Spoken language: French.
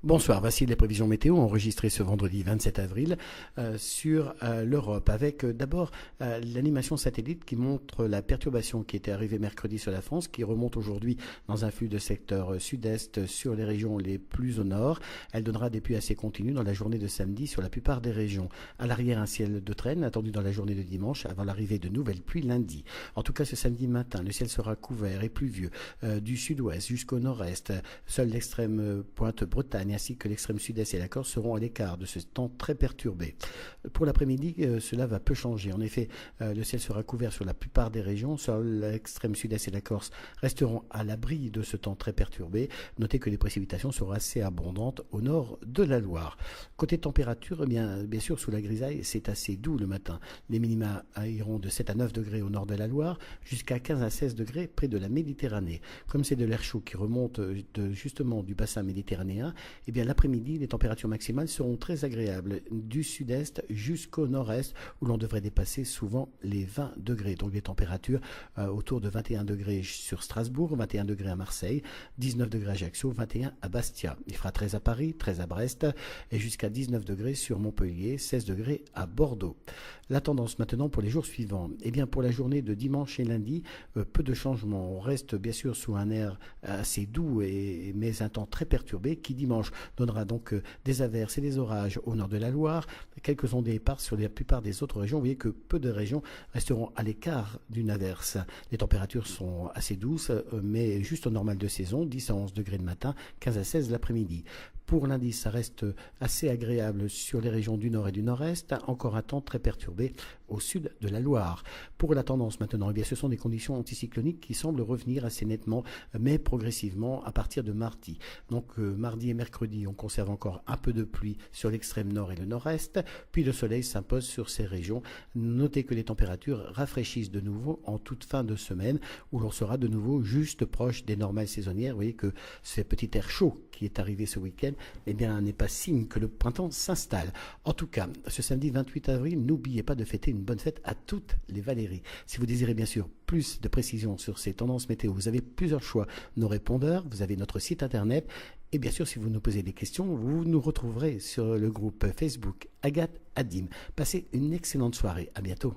Bonsoir, voici les prévisions météo enregistrées ce vendredi 27 avril sur l'Europe avec d'abord l'animation satellite qui montre la perturbation qui était arrivée mercredi sur la France, qui remonte aujourd'hui dans un flux de secteur sud-est sur les régions les plus au nord. Elle donnera des pluies assez continues dans la journée de samedi sur la plupart des régions. À l'arrière, un ciel de traîne attendu dans la journée de dimanche avant l'arrivée de nouvelles pluies lundi. En tout cas, ce samedi matin, le ciel sera couvert et pluvieux du sud-ouest jusqu'au nord-est. Seule l'extrême pointe Bretagne ainsi que l'extrême sud-est et la Corse seront à l'écart de ce temps très perturbé. Pour l'après-midi, cela va peu changer. En effet, le ciel sera couvert sur la plupart des régions. Seul l'extrême sud-est et la Corse resteront à l'abri de ce temps très perturbé. Notez que les précipitations seront assez abondantes au nord de la Loire. Côté température, bien sûr, sous la grisaille, c'est assez doux le matin. Les minima iront de 7 à 9 degrés au nord de la Loire, jusqu'à 15 à 16 degrés près de la Méditerranée. Comme c'est de l'air chaud qui remonte justement du bassin méditerranéen, eh bien l'après-midi, les températures maximales seront très agréables du sud-est jusqu'au nord-est où l'on devrait dépasser souvent les 20 degrés. Donc des températures autour de 21 degrés sur Strasbourg, 21 degrés à Marseille, 19 degrés à Ajaccio, 21 à Bastia. Il fera 13 à Paris, 13 à Brest et jusqu'à 19 degrés sur Montpellier, 16 degrés à Bordeaux. La tendance maintenant pour les jours suivants. Eh bien pour la journée de dimanche et lundi, peu de changements. On reste bien sûr sous un air assez doux mais un temps très perturbé qui dimanche donnera donc des averses et des orages au nord de la Loire, quelques ondées éparses sur la plupart des autres régions. Vous voyez que peu de régions resteront à l'écart d'une averse. Les températures sont assez douces, mais juste au normal de saison, 10 à 11 degrés le matin, 15 à 16 l'après-midi. Pour lundi, ça reste assez agréable sur les régions du nord et du nord-est, encore un temps très perturbé au sud de la Loire. Pour la tendance maintenant, eh bien, ce sont des conditions anticycloniques qui semblent revenir assez nettement, mais progressivement à partir de mardi. Donc mardi et mercredi, on conserve encore un peu de pluie sur l'extrême nord et le nord-est, puis le soleil s'impose sur ces régions. Notez que les températures rafraîchissent de nouveau en toute fin de semaine, où l'on sera de nouveau juste proche des normales saisonnières. Vous voyez que ce petit air chaud qui est arrivé ce week-end, eh bien, n'est pas signe que le printemps s'installe. En tout cas, ce samedi 28 avril, n'oubliez pas de fêter une bonne fête à toutes les Valéries. Si vous désirez bien sûr plus de précisions sur ces tendances météo, vous avez plusieurs choix. Nos répondeurs, vous avez notre site internet et bien sûr, si vous nous posez des questions, vous nous retrouverez sur le groupe Facebook Agathe Adim. Passez une excellente soirée. À bientôt.